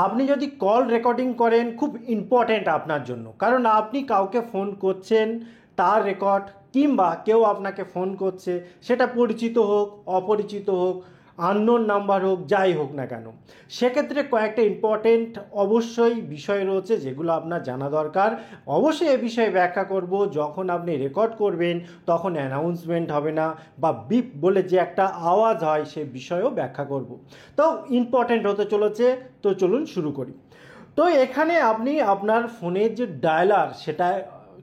আপনি যদি call recording করেন খুব ইম্পর্ট্যান্ট আপনার জন্য, কারণ আপনি কাউকে ফোন করছেন তার রেকর্ড, কিংবা কেউ আপনাকে ফোন করছে, সেটা পরিচিত হোক অপরিচিত হোক, আননোন নাম্বার হোক, যাই হোক না কেন, সেক্ষেত্রে কয়েকটা ইম্পর্টেন্ট অবশ্যই বিষয় রয়েছে যেগুলো আপনার জানা দরকার। অবশ্যই এ বিষয়ে ব্যাখ্যা করব। যখন আপনি রেকর্ড করবেন তখন অ্যানাউন্সমেন্ট হবে না, বা বিপ বলে যে একটা আওয়াজ হয় সে বিষয়েও ব্যাখ্যা করব। তো ইম্পর্টেন্ট হতে চলেছে, তো চলুন শুরু করি। তো এখানে আপনি আপনার ফোনের যে ডায়ালার সেটা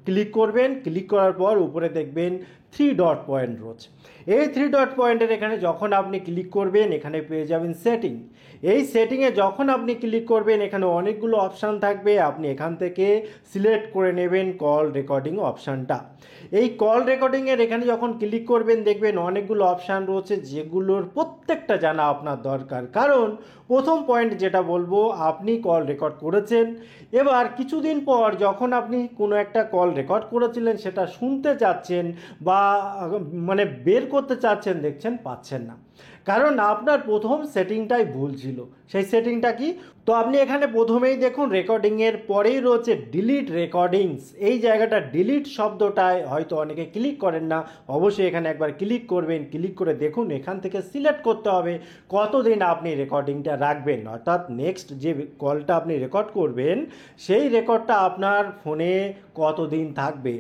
ক্লিক করবেন। ক্লিক করার পর উপরে দেখবেন 3 ডট পয়েন্ট রয়েছে। এই 3 ডট পয়েন্টের এখানে যখন আপনি ক্লিক করবেন এখানে পেয়ে যাবেন সেটিং। এই সেটিংয়ে যখন আপনি ক্লিক করবেন এখানে অনেকগুলো অপশান থাকবে, আপনি এখান থেকে সিলেক্ট করে নেবেন কল রেকর্ডিং অপশানটা। এই কল রেকর্ডিংয়ের এখানে যখন ক্লিক করবেন দেখবেন অনেকগুলো অপশান রয়েছে যেগুলোর প্রত্যেকটা জানা আপনার দরকার। কারণ প্রথম পয়েন্ট যেটা বলবো, আপনি কল রেকর্ড করেছেন, এবার কিছুদিন পর যখন আপনি কোনো একটা কল রেকর্ড করেছিলেন সেটা শুনতে চাচ্ছেন বা মানে বের করতে চাচ্ছেন, দেখছেন পাচ্ছেন না, কারণ আপনার প্রথম সেটিংটাই ভুল ছিল। সেই সেটিংটা কি? তো আপনি এখানে প্রথমেই দেখুন রেকর্ডিংয়ের পরেই রয়েছে ডিলিট রেকর্ডিংস। এই জায়গাটা ডিলিট শব্দটায় হয়তো অনেকে ক্লিক করেন না, অবশ্যই এখানে একবার ক্লিক করবেন। ক্লিক করে দেখুন এখান থেকে সিলেক্ট করতে হবে কতদিন আপনি রেকর্ডিংটা রাখবেন, অর্থাৎ নেক্সট যে কলটা আপনি রেকর্ড করবেন সেই রেকর্ডটা আপনার ফোনে কতদিন থাকবে।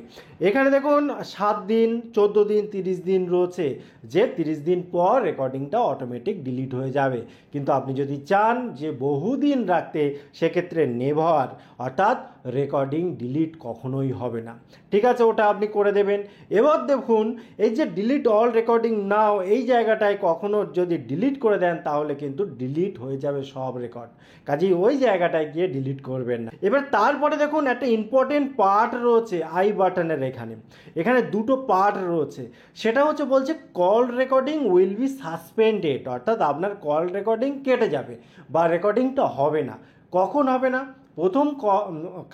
এখানে দেখুন 7 দিন, 14 দিন, 30 দিন রয়েছে, যে 30 দিন পর রেকর্ডিংটা অটোমেটিক ডিলিট হয়ে যাবে। কিন্তু আপনি যদি চান যে বহুদিন রাখতে, সেক্ষেত্রে নেভার, অর্থাৎ রেকর্ডিং ডিলিট কখনোই হবে না। ঠিক আছে, ওটা আপনি করে দেবেন। এবার দেখুন এই যে ডিলিট অল রেকর্ডিং নাও, এই জায়গাটায় কখনো যদি ডিলিট করে দেন তাহলে কিন্তু ডিলিট হয়ে যাবে সব রেকর্ড, কাজেই ওই জায়গাটায় গিয়ে ডিলিট করবেন না। এবার তারপরে দেখুন একটা ইম্পর্টেন্ট পার্ট রয়েছে আই বাটনের এখানে। এখানে দুটো পার্ট রয়েছে, সেটা হচ্ছে বলছে call recording will be suspended, অর্থাৎ আপনার কল রেকর্ডিং কেটে যাবে বা রেকর্ডিংটা হবে না। কখন হবে না? প্রথম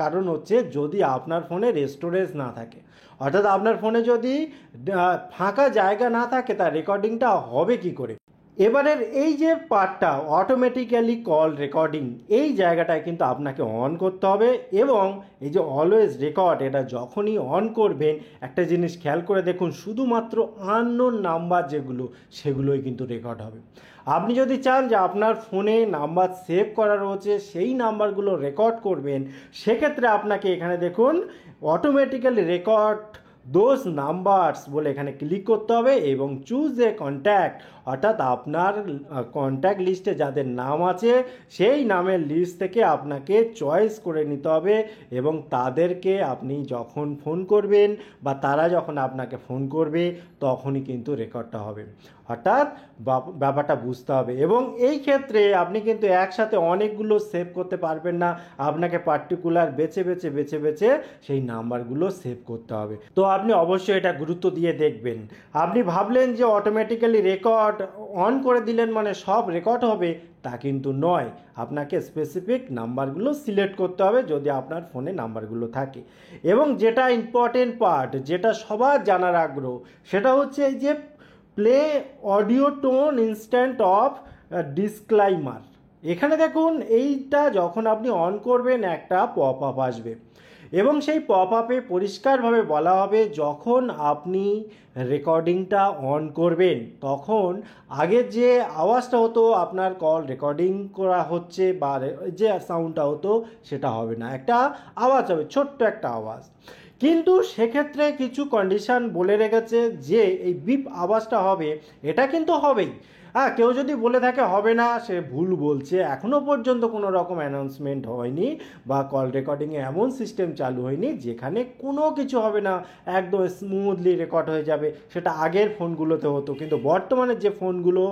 কারণ হচ্ছে যদি আপনার ফোনে স্টোরেজ না থাকে, অর্থাৎ আপনার ফোনে যদি ফাঁকা জায়গা না থাকে, তার রেকর্ডিংটা হবে কি করে? এবারের এই যে পার্টটা অটোমেটিক্যালি কল রেকর্ডিং, এই জায়গাটায় কিন্তু আপনাকে অন করতে হবে। এবং এই যে অলওয়েজ রেকর্ড, এটা যখনই অন করবেন একটা জিনিস খেয়াল করে দেখুন, শুধুমাত্র আননোন নাম্বার যেগুলো সেগুলোই কিন্তু রেকর্ড হবে। আপনি যদি চান যে আপনার ফোনে নাম্বার সেভ করা রয়েছে সেই নাম্বারগুলো রেকর্ড করবেন, সেক্ষেত্রে আপনাকে এখানে দেখুন অটোমেটিক্যালি রেকর্ড দোজ নাম্বারস বলে এখানে ক্লিক করতে হবে এবং চুজ এ কন্ট্যাক্ট, অর্থাৎ আপনার কন্ট্যাক্ট লিস্টে যাদের নাম আছে সেই নামের লিস্ট থেকে আপনাকে চয়েস করে নিতে হবে এবং তাদেরকে আপনি যখন ফোন করবেন বা তারা যখন আপনাকে ফোন করবে তখনই কিন্তু রেকর্ডটা হবে। অর্থাৎ ব্যাপারটা বুঝতে হবে। এবং এই ক্ষেত্রে আপনি কিন্তু একসাথে অনেকগুলো সেভ করতে পারবেন না, আপনাকে পার্টিকুলার বেছে বেছে বেছে বেছে সেই নাম্বারগুলো সেভ করতে হবে। তো আপনি অবশ্যই এটা গুরুত্ব দিয়ে দেখবেন। আপনি ভাবলেন যে অটোমেটিক্যালি রেকর্ড অন করে দিলেন মানে সব রেকর্ড হবে, তা কিন্তু নয়। আপনাকে স্পেসিফিক নাম্বারগুলো সিলেক্ট করতে হবে যদি আপনার ফোনে নাম্বারগুলো থাকে। এবং যেটা ইম্পর্টেন্ট পার্ট, যেটা সবার জানার আগ্রহ, সেটা হচ্ছে এই যে play audio tone instant of disclaimer. এখানে দেখুন এইটা যখন আপনি অন করবেন একটা পপ আপ আসবে এবং সেই পপ আপে পরিষ্কারভাবে বলা হবে যখন আপনি রেকর্ডিংটা অন করবেন তখন আগের যে আওয়াজটা হতো আপনার কল রেকর্ডিং করা হচ্ছে বা যে সাউন্ডটা হতো সেটা হবে না, একটা আওয়াজ হবে, ছোট্ট একটা আওয়াজ। কিন্তু সেক্ষেত্রে কিছু কন্ডিশান বলে রেখেছে যে এই বিপ আওয়াজটা হবে, এটা কিন্তু হবেই। হ্যাঁ, কেউ যদি বলে থাকে হবে না সে ভুল বলছে। এখনও পর্যন্ত কোনো রকম অ্যানাউন্সমেন্ট হয়নি বা কল রেকর্ডিংয়ে এমন সিস্টেম চালু হয়নি যেখানে কোনো কিছু হবে না, একদম স্মুথলি রেকর্ড হয়ে যাবে। সেটা আগের ফোনগুলোতে হতো, কিন্তু বর্তমানে যে ফোনগুলো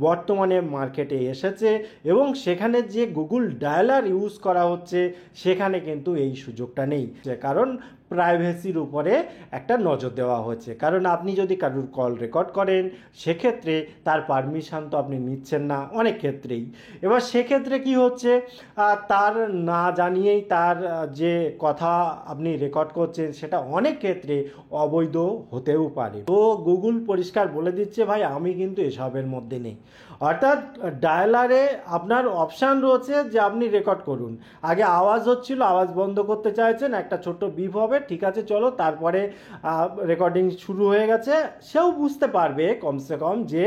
বর্তমানে মার্কেটে এসেছে এবং সেখানে যে গুগল ডায়ালার ইউজ করা হচ্ছে সেখানে কিন্তু এই সুযোগটা নেই, কারণ প্রাইভেসির উপরে একটা নজর দেওয়া হয়েছে। কারণ আপনি যদি কারোর কল রেকর্ড করেন সেক্ষেত্রে তার পারমিশন তো আপনি নিচ্ছেন না অনেক ক্ষেত্রেই। এবার সেক্ষেত্রে কি হচ্ছে, তার না জানিয়েই তার যে কথা আপনি রেকর্ড করছেন সেটা অনেক ক্ষেত্রে অবৈধ হতেও পারে। তো গুগল পরিষ্কার বলে দিচ্ছে ভাই আমি কিন্তু এসবের মধ্যে নেই। অর্থাৎ ডায়ালারে আপনার অপশান রয়েছে যে আপনি রেকর্ড করুন। আগে আওয়াজ হচ্ছিল, আওয়াজ বন্ধ করতে চাইছেন, একটা ছোট্ট বিপ হবে, ঠিক আছে চলো, তারপরে রেকর্ডিং শুরু হয়ে গেছে। সেও বুঝতে পারবে কমসে কম যে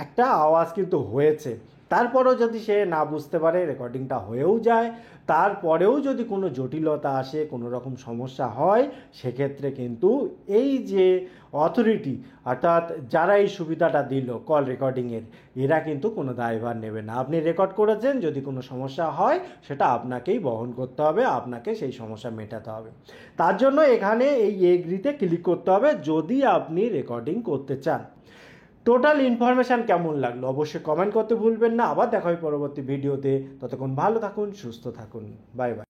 একটা আওয়াজ কিন্তু হয়েছে। তারপরেও যদি সে না বুঝতে পারে, রেকর্ডিংটা হয়েও যায়, তারপরেও যদি কোনো জটিলতা আসে, কোনো রকম সমস্যা হয়, সেক্ষেত্রে কিন্তু এই যে অথরিটি অর্থাৎ যারা এই সুবিধাটা দিল কল রেকর্ডিংয়ের, এরা কিন্তু কোনো দায়ভার নেবে না। আপনি রেকর্ড করেছেন, যদি কোনো সমস্যা হয় সেটা আপনাকেই বহন করতে হবে, আপনাকে সেই সমস্যা মেটাতে হবে। তার জন্য এখানে এই এগ্রিতে ক্লিক করতে হবে যদি আপনি রেকর্ডিং করতে চান। টোটাল ইনফরমেশান কেমন লাগলো অবশ্যই কমেন্ট করতে ভুলবেন না। আবার দেখা হয় পরবর্তী ভিডিওতে। ততক্ষণ ভালো থাকুন, সুস্থ থাকুন, বাই বাই।